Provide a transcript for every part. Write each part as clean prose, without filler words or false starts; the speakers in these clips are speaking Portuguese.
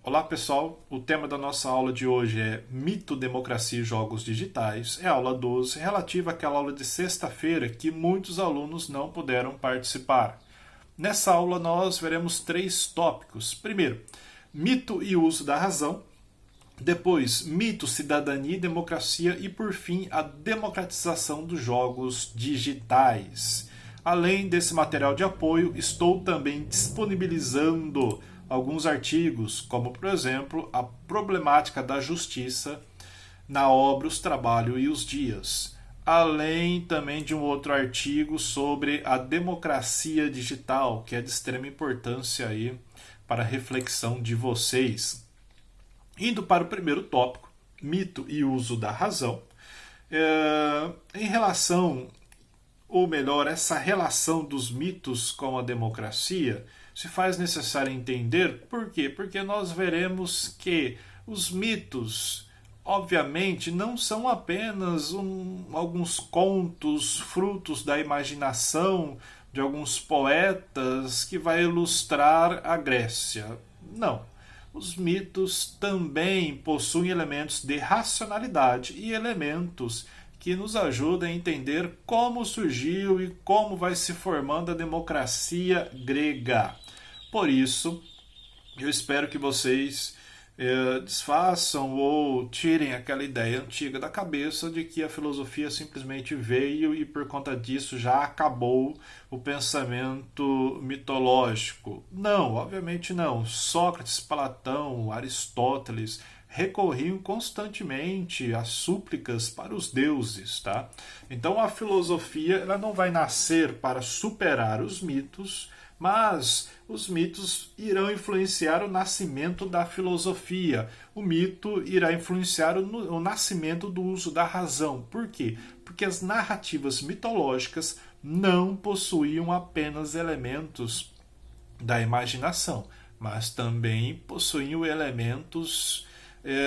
Olá pessoal, o tema da nossa aula de hoje é Mito, Democracia e Jogos Digitais. É a aula 12, relativa àquela aula de sexta-feira que muitos alunos não puderam participar. Nessa aula nós veremos 3 tópicos. Primeiro, mito e uso da razão. Depois, mito, cidadania e democracia. E por fim, a democratização dos jogos digitais. Além desse material de apoio, estou também disponibilizando alguns artigos, como por exemplo a problemática da justiça na obra Os Trabalhos e os Dias, além também de um outro artigo sobre a democracia digital, que é de extrema importância aí para a reflexão de vocês. Indo para o primeiro tópico, mito e uso da razão, em relação, ou melhor, essa relação dos mitos com a democracia, se faz necessário entender por quê? Porque nós veremos que os mitos, obviamente, não são apenas alguns contos frutos da imaginação de alguns poetas que vai ilustrar a Grécia. Não. Os mitos também possuem elementos de racionalidade e elementos que nos ajudam a entender como surgiu e como vai se formando a democracia grega. Por isso, eu espero que vocês desfaçam ou tirem aquela ideia antiga da cabeça de que a filosofia simplesmente veio e por conta disso já acabou o pensamento mitológico. Não, obviamente não. Sócrates, Platão, Aristóteles recorriam constantemente às súplicas para os deuses, tá? Então a filosofia ela não vai nascer para superar os mitos, mas os mitos irão influenciar o nascimento da filosofia. O mito irá influenciar o nascimento do uso da razão. Por quê? Porque as narrativas mitológicas não possuíam apenas elementos da imaginação, mas também possuíam elementos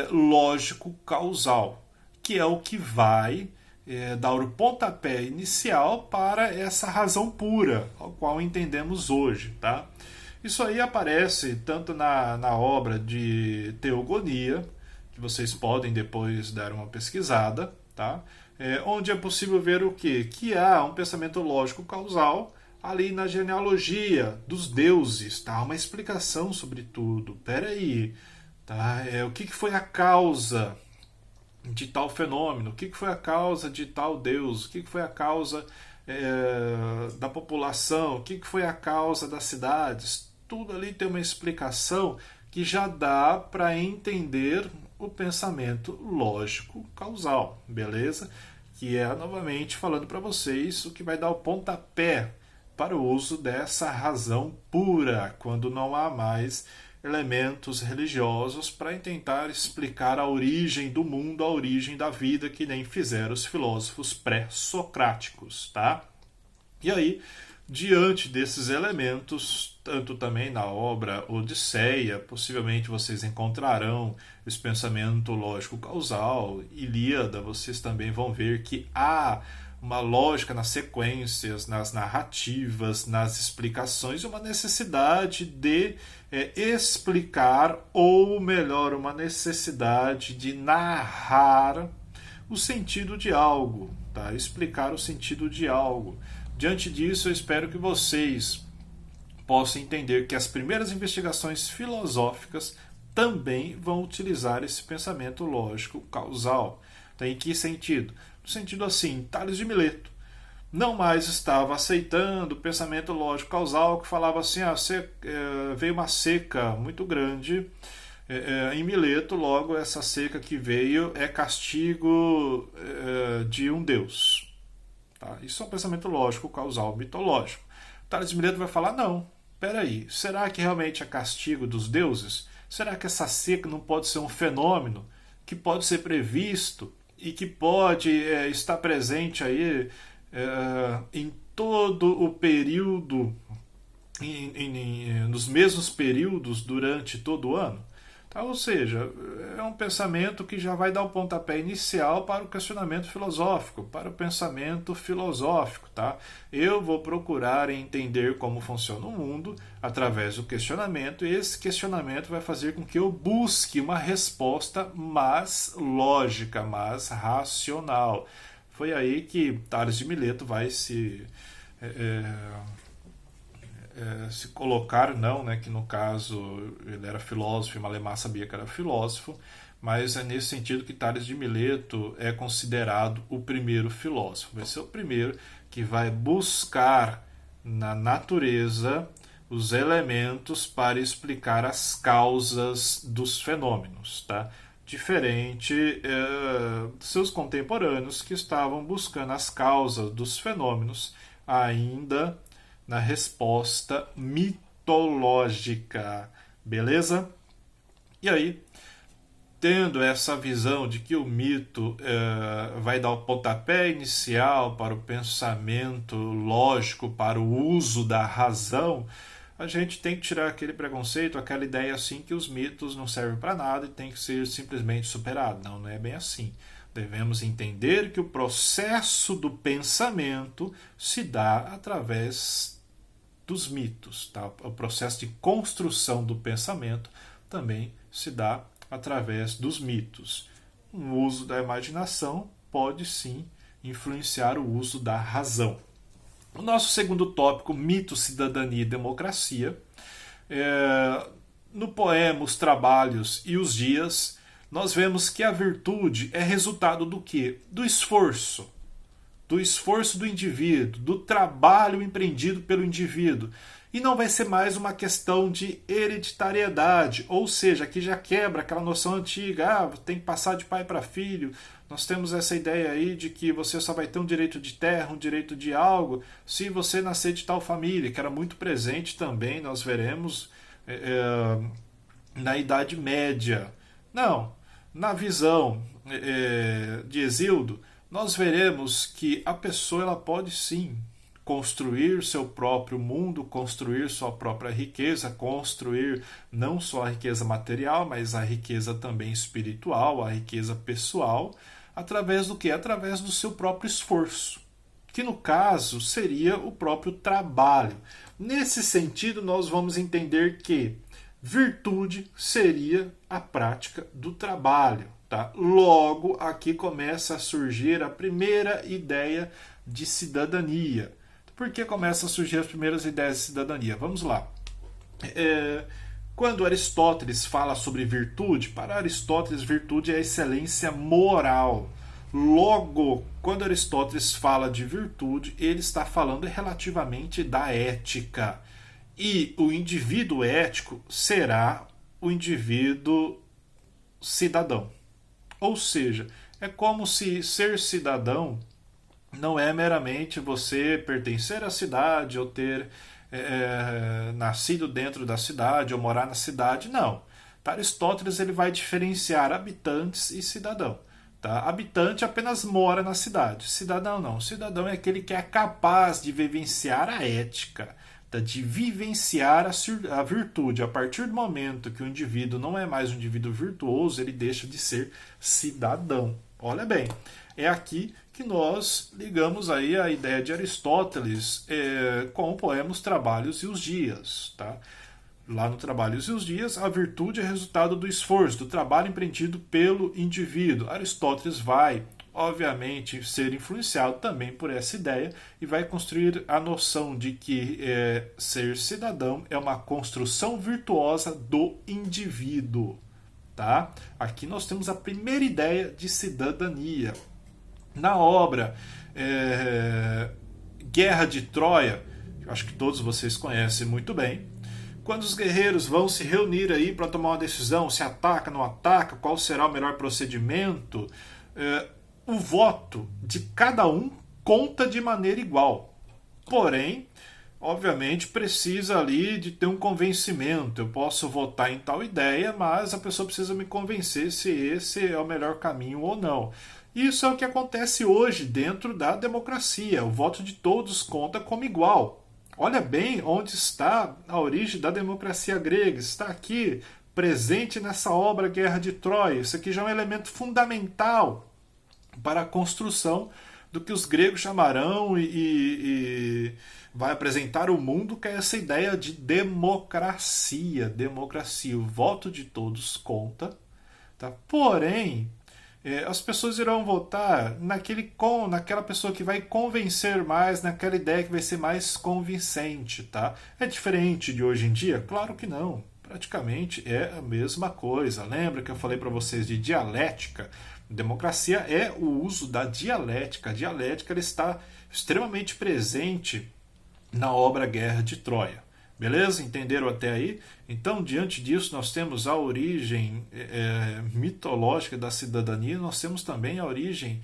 lógico-causal, que é o que vai dar o pontapé inicial para essa razão pura, ao qual entendemos hoje. Tá? Isso aí aparece tanto na obra de Teogonia, que vocês podem depois dar uma pesquisada, tá? Onde é possível ver o quê? Que há um pensamento lógico-causal ali na genealogia dos deuses, tá? Uma explicação sobre tudo. Peraí, tá? O que foi a causa de tal fenômeno, o que foi a causa de tal deus, o que foi a causa da população, o que foi a causa das cidades. Tudo ali tem uma explicação que já dá para entender o pensamento lógico-causal, beleza? Que é, novamente, falando para vocês o que vai dar o pontapé para o uso dessa razão pura, quando não há mais elementos religiosos para tentar explicar a origem do mundo, a origem da vida, que nem fizeram os filósofos pré-socráticos, tá? E aí, diante desses elementos, tanto também na obra Odisseia, possivelmente vocês encontrarão esse pensamento lógico-causal, Ilíada, vocês também vão ver que há uma lógica nas sequências, nas narrativas, nas explicações, uma necessidade de explicar, ou melhor, uma necessidade de narrar o sentido de algo, tá? Explicar o sentido de algo. Diante disso, eu espero que vocês possam entender que as primeiras investigações filosóficas também vão utilizar esse pensamento lógico causal. Então, em que sentido? No sentido assim, Tales de Mileto não mais estava aceitando o pensamento lógico causal que falava assim, veio uma seca muito grande em Mileto, logo essa seca que veio é castigo de um deus. Tá? Isso é um pensamento lógico causal mitológico. Tales de Mileto vai falar, não, peraí, será que realmente é castigo dos deuses? Será que essa seca não pode ser um fenômeno que pode ser previsto e que pode estar presente aí em todo o período, nos mesmos períodos durante todo o ano? Tá? Ou seja, é um pensamento que já vai dar o pontapé inicial para o questionamento filosófico, para o pensamento filosófico. Tá? Eu vou procurar entender como funciona o mundo através do questionamento, e esse questionamento vai fazer com que eu busque uma resposta mais lógica, mais racional. Foi aí que Tales de Mileto vai se colocar, não, né, que no caso ele era filósofo e Malemar sabia que era filósofo, mas é nesse sentido que Tales de Mileto é considerado o primeiro filósofo. Vai ser o primeiro que vai buscar na natureza os elementos para explicar as causas dos fenômenos, tá? Diferente de seus contemporâneos que estavam buscando as causas dos fenômenos ainda na resposta mitológica, beleza? E aí, tendo essa visão de que o mito vai dar o pontapé inicial para o pensamento lógico, para o uso da razão, a gente tem que tirar aquele preconceito, aquela ideia assim que os mitos não servem para nada e tem que ser simplesmente superado. Não, não é bem assim. Devemos entender que o processo do pensamento se dá através dos mitos. Tá? O processo de construção do pensamento também se dá através dos mitos. O uso da imaginação pode sim influenciar o uso da razão. O nosso segundo tópico, mito, cidadania e democracia. No poema Os Trabalhos e os Dias, nós vemos que a virtude é resultado do quê? Do esforço do indivíduo, do trabalho empreendido pelo indivíduo. E não vai ser mais uma questão de hereditariedade, ou seja, aqui já quebra aquela noção antiga, tem que passar de pai para filho. Nós temos essa ideia aí de que você só vai ter um direito de terra, um direito de algo, se você nascer de tal família, que era muito presente também, nós veremos na Idade Média. Não, na visão de Hesíodo, nós veremos que a pessoa ela pode sim construir seu próprio mundo, construir sua própria riqueza, construir não só a riqueza material, mas a riqueza também espiritual, a riqueza pessoal, através do quê? Através do seu próprio esforço, que no caso seria o próprio trabalho. Nesse sentido, nós vamos entender que virtude seria a prática do trabalho. Tá? Logo, aqui começa a surgir a primeira ideia de cidadania. Por que começam a surgir as primeiras ideias de cidadania? Vamos lá. Quando Aristóteles fala sobre virtude, para Aristóteles, virtude é a excelência moral. Logo, quando Aristóteles fala de virtude, ele está falando relativamente da ética. E o indivíduo ético será o indivíduo cidadão. Ou seja, é como se ser cidadão não é meramente você pertencer à cidade ou ter nascido dentro da cidade ou morar na cidade, não. Para Aristóteles ele vai diferenciar habitantes e cidadão. Tá? Habitante apenas mora na cidade, cidadão não. Cidadão é aquele que é capaz de vivenciar a ética, tá? De vivenciar a virtude. A partir do momento que o indivíduo não é mais um indivíduo virtuoso, ele deixa de ser cidadão. Olha bem, é aqui que nós ligamos aí a ideia de Aristóteles com o poema Os Trabalhos e os Dias. Tá? Lá no Trabalhos e os Dias, a virtude é resultado do esforço, do trabalho empreendido pelo indivíduo. Aristóteles vai, obviamente, ser influenciado também por essa ideia e vai construir a noção de que ser cidadão é uma construção virtuosa do indivíduo. Tá? Aqui nós temos a primeira ideia de cidadania. Na obra Guerra de Troia, eu acho que todos vocês conhecem muito bem, quando os guerreiros vão se reunir aí para tomar uma decisão, se ataca, não ataca, qual será o melhor procedimento, o voto de cada um conta de maneira igual. Porém, obviamente, precisa ali de ter um convencimento. Eu posso votar em tal ideia, mas a pessoa precisa me convencer se esse é o melhor caminho ou não. Isso é o que acontece hoje dentro da democracia. O voto de todos conta como igual. Olha bem onde está a origem da democracia grega. Está aqui, presente nessa obra Guerra de Troia. Isso aqui já é um elemento fundamental para a construção do que os gregos chamarão e vai apresentar ao mundo, que é essa ideia de democracia. Democracia, o voto de todos conta, tá? Porém, as pessoas irão votar naquela pessoa que vai convencer mais, naquela ideia que vai ser mais convincente, tá? É diferente de hoje em dia? Claro que não. Praticamente é a mesma coisa. Lembra que eu falei para vocês de dialética? Democracia é o uso da dialética. A dialética ela está extremamente presente na obra Guerra de Troia. Beleza? Entenderam até aí? Então, diante disso, nós temos a origem mitológica da cidadania, nós temos também a origem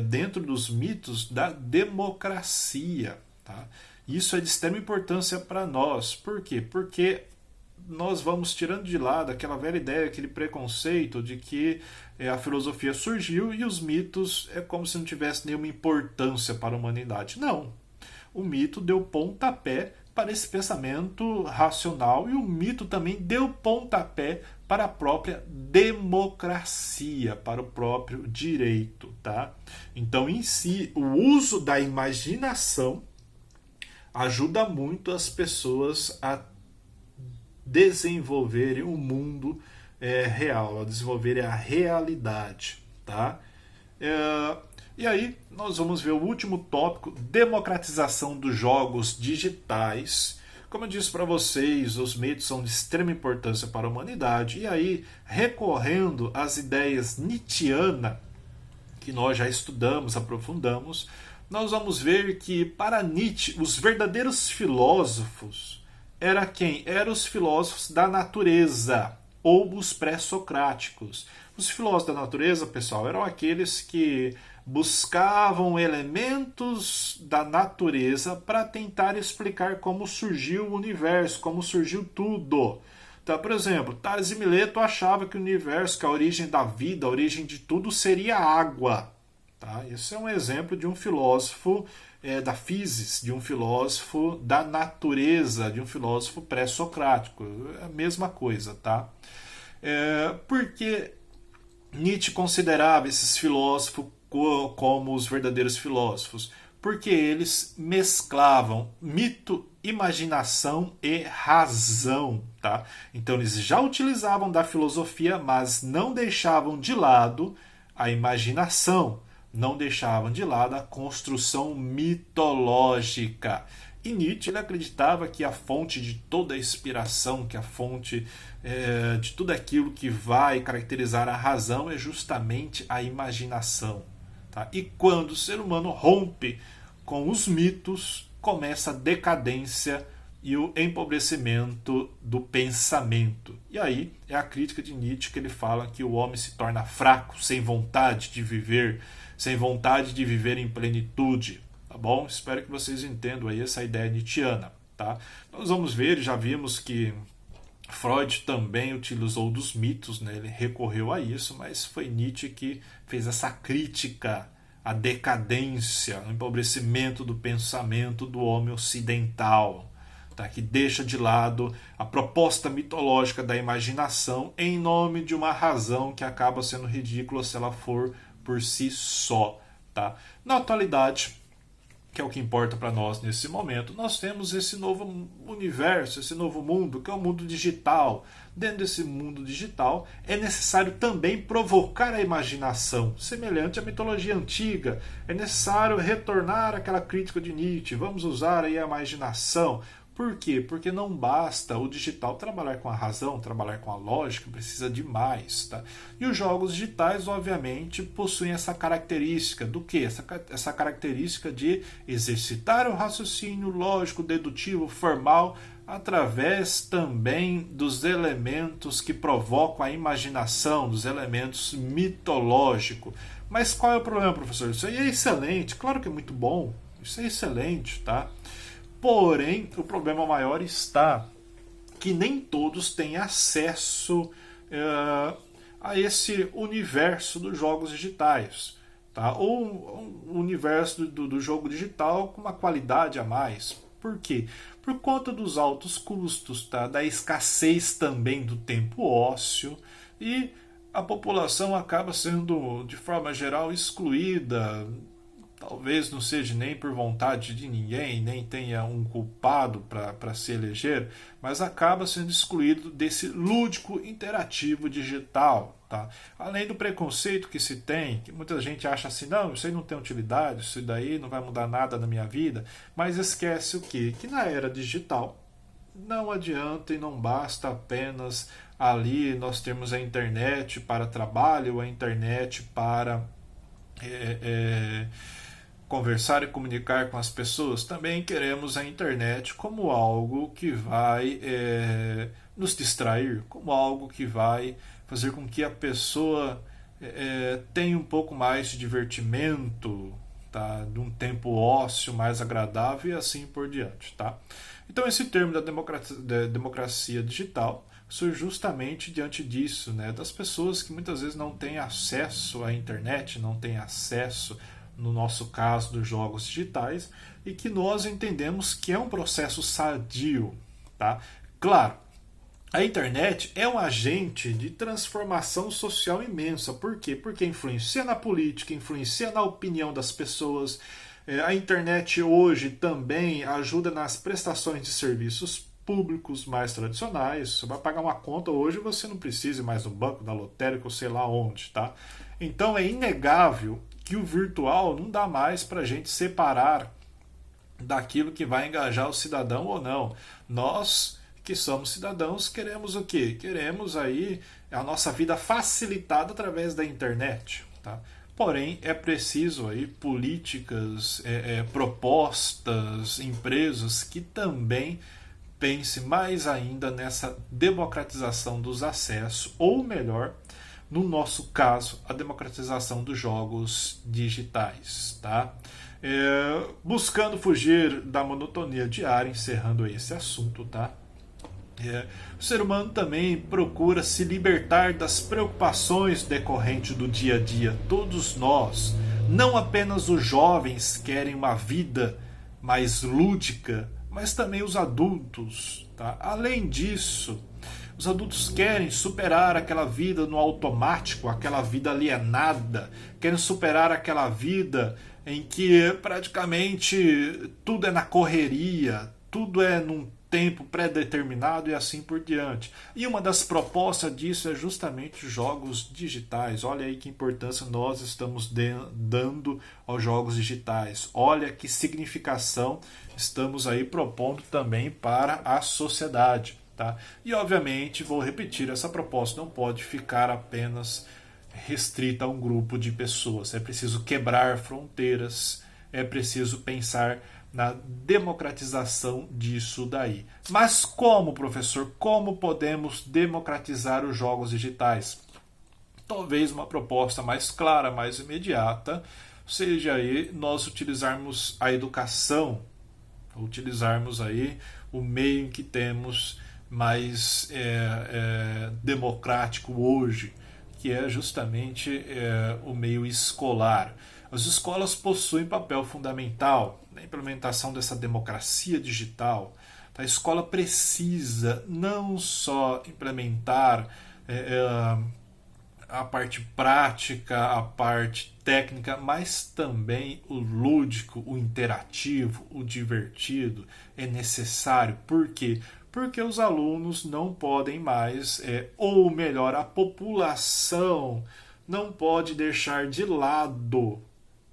dentro dos mitos da democracia. Tá? Isso é de extrema importância para nós. Por quê? Porque nós vamos tirando de lado aquela velha ideia, aquele preconceito de que a filosofia surgiu e os mitos é como se não tivesse nenhuma importância para a humanidade. Não. O mito deu pontapé para esse pensamento racional e o mito também deu pontapé para a própria democracia, para o próprio direito. Tá? Então, em si, o uso da imaginação ajuda muito as pessoas a desenvolverem o mundo real, a desenvolverem a realidade. Tá? E aí, nós vamos ver o último tópico, democratização dos jogos digitais. Como eu disse para vocês, os mitos são de extrema importância para a humanidade. E aí, recorrendo às ideias nietzschianas, que nós já estudamos, aprofundamos, nós vamos ver que, para Nietzsche, os verdadeiros filósofos era quem? Eram os filósofos da natureza, ou os pré-socráticos. Os filósofos da natureza, pessoal, eram aqueles que buscavam elementos da natureza para tentar explicar como surgiu o universo, como surgiu tudo. Então, por exemplo, Tales de Mileto achava que o universo, que a origem da vida, a origem de tudo seria água. Tá? Esse é um exemplo de um filósofo da physis, de um filósofo da natureza, de um filósofo pré-socrático. É a mesma coisa, tá? Porque Nietzsche considerava esses filósofos como os verdadeiros filósofos? Porque eles mesclavam mito, imaginação e razão. Tá? Então eles já utilizavam da filosofia, mas não deixavam de lado a imaginação, não deixavam de lado a construção mitológica. E Nietzsche ele acreditava que a fonte de toda a inspiração, que a fonte de tudo aquilo que vai caracterizar a razão é justamente a imaginação. Tá? E quando o ser humano rompe com os mitos, começa a decadência e o empobrecimento do pensamento. E aí é a crítica de Nietzsche que ele fala que o homem se torna fraco, sem vontade de viver em plenitude. Tá bom? Espero que vocês entendam aí essa ideia nietzschiana. Tá? Nós vamos ver, já vimos que Freud também utilizou dos mitos, né? Ele recorreu a isso, mas foi Nietzsche que fez essa crítica à decadência, ao empobrecimento do pensamento do homem ocidental, tá? Que deixa de lado a proposta mitológica da imaginação em nome de uma razão que acaba sendo ridícula se ela for por si só. Tá? Na atualidade, que é o que importa para nós nesse momento, nós temos esse novo universo, esse novo mundo, que é o mundo digital. Dentro desse mundo digital, é necessário também provocar a imaginação, semelhante à mitologia antiga. É necessário retornar àquela crítica de Nietzsche, vamos usar aí a imaginação. Por quê? Porque não basta o digital trabalhar com a razão, trabalhar com a lógica, precisa de mais. Tá? E os jogos digitais, obviamente, possuem essa característica do quê? Essa característica de exercitar o raciocínio lógico, dedutivo, formal, através também dos elementos que provocam a imaginação, dos elementos mitológicos. Mas qual é o problema, professor? Isso aí é excelente, claro que é muito bom, isso é excelente, tá? Porém, o problema maior está que nem todos têm acesso a esse universo dos jogos digitais. Tá? Ou um universo do jogo digital com uma qualidade a mais. Por quê? por conta dos altos custos, tá? Da escassez também do tempo ósseo, e a população acaba sendo, de forma geral, excluída. Talvez não seja nem por vontade de ninguém, nem tenha um culpado para se eleger, mas acaba sendo excluído desse lúdico interativo digital. Tá? Além do preconceito que se tem, que muita gente acha assim, não, isso aí não tem utilidade, isso daí não vai mudar nada na minha vida, mas esquece o quê? Que na era digital não adianta e não basta apenas ali nós termos a internet para trabalho, a internet para conversar e comunicar com as pessoas. Também queremos a internet como algo que vai nos distrair, como algo que vai fazer com que a pessoa tenha um pouco mais de divertimento, tá? De um tempo ósseo mais agradável e assim por diante. Tá? Então esse termo da democracia digital surge justamente diante disso, né? Das pessoas que muitas vezes não têm acesso à internet, não têm acesso, no nosso caso, dos jogos digitais, e que nós entendemos que é um processo sadio. Tá? Claro, a internet é um agente de transformação social imensa. Por quê? Porque influencia na política, influencia na opinião das pessoas. A internet hoje também ajuda nas prestações de serviços públicos mais tradicionais. Você vai pagar uma conta hoje, você não precisa ir mais no banco, da lotérica ou sei lá onde. Tá? Então é inegável que o virtual não dá mais para a gente separar daquilo que vai engajar o cidadão ou não. Nós que somos cidadãos queremos o quê? Queremos aí a nossa vida facilitada através da internet. Tá? Porém, é preciso aí políticas, propostas, empresas que também pensem mais ainda nessa democratização dos acessos, ou melhor, no nosso caso, a democratização dos jogos digitais. Tá? Buscando fugir da monotonia diária, encerrando esse assunto, tá? O ser humano também procura se libertar das preocupações decorrentes do dia a dia. Todos nós, não apenas os jovens, querem uma vida mais lúdica, mas também os adultos. Tá? Além disso, os adultos querem superar aquela vida no automático, aquela vida alienada, querem superar aquela vida em que praticamente tudo é na correria, tudo é num tempo pré-determinado e assim por diante. E uma das propostas disso é justamente jogos digitais. Olha aí que importância nós estamos dando aos jogos digitais. Olha que significação estamos aí propondo também para a sociedade. Tá? E obviamente, vou repetir, essa proposta não pode ficar apenas restrita a um grupo de pessoas. É preciso quebrar fronteiras, é preciso pensar na democratização disso daí. Mas como, professor, como podemos democratizar os jogos digitais? Talvez uma proposta mais clara, mais imediata, seja aí nós utilizarmos a educação, utilizarmos aí o meio em que temos mais democrático hoje, que é justamente o meio escolar. As escolas possuem papel fundamental na implementação dessa democracia digital. A escola precisa não só implementar a parte prática, a parte técnica, mas também o lúdico, o interativo, o divertido é necessário. Por quê? Porque os alunos não podem mais, ou melhor, a população não pode deixar de lado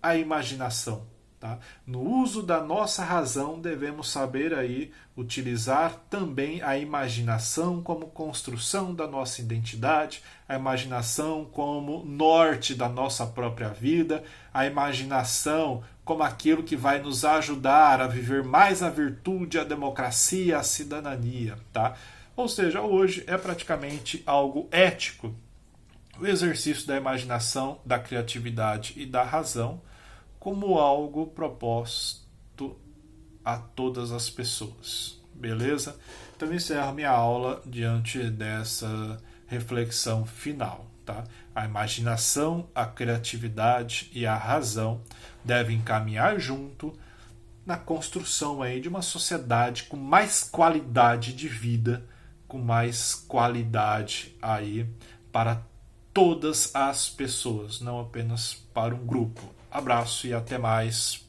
a imaginação. Tá? No uso da nossa razão, devemos saber aí utilizar também a imaginação como construção da nossa identidade, a imaginação como norte da nossa própria vida, a imaginação como aquilo que vai nos ajudar a viver mais a virtude, a democracia, a cidadania. Tá? Ou seja, hoje é praticamente algo ético o exercício da imaginação, da criatividade e da razão como algo proposto a todas as pessoas. Beleza? Então eu encerro minha aula diante dessa reflexão final. Tá? A imaginação, a criatividade e a razão devem caminhar junto na construção aí de uma sociedade com mais qualidade de vida, com mais qualidade aí para todas as pessoas, não apenas para um grupo. Abraço e até mais.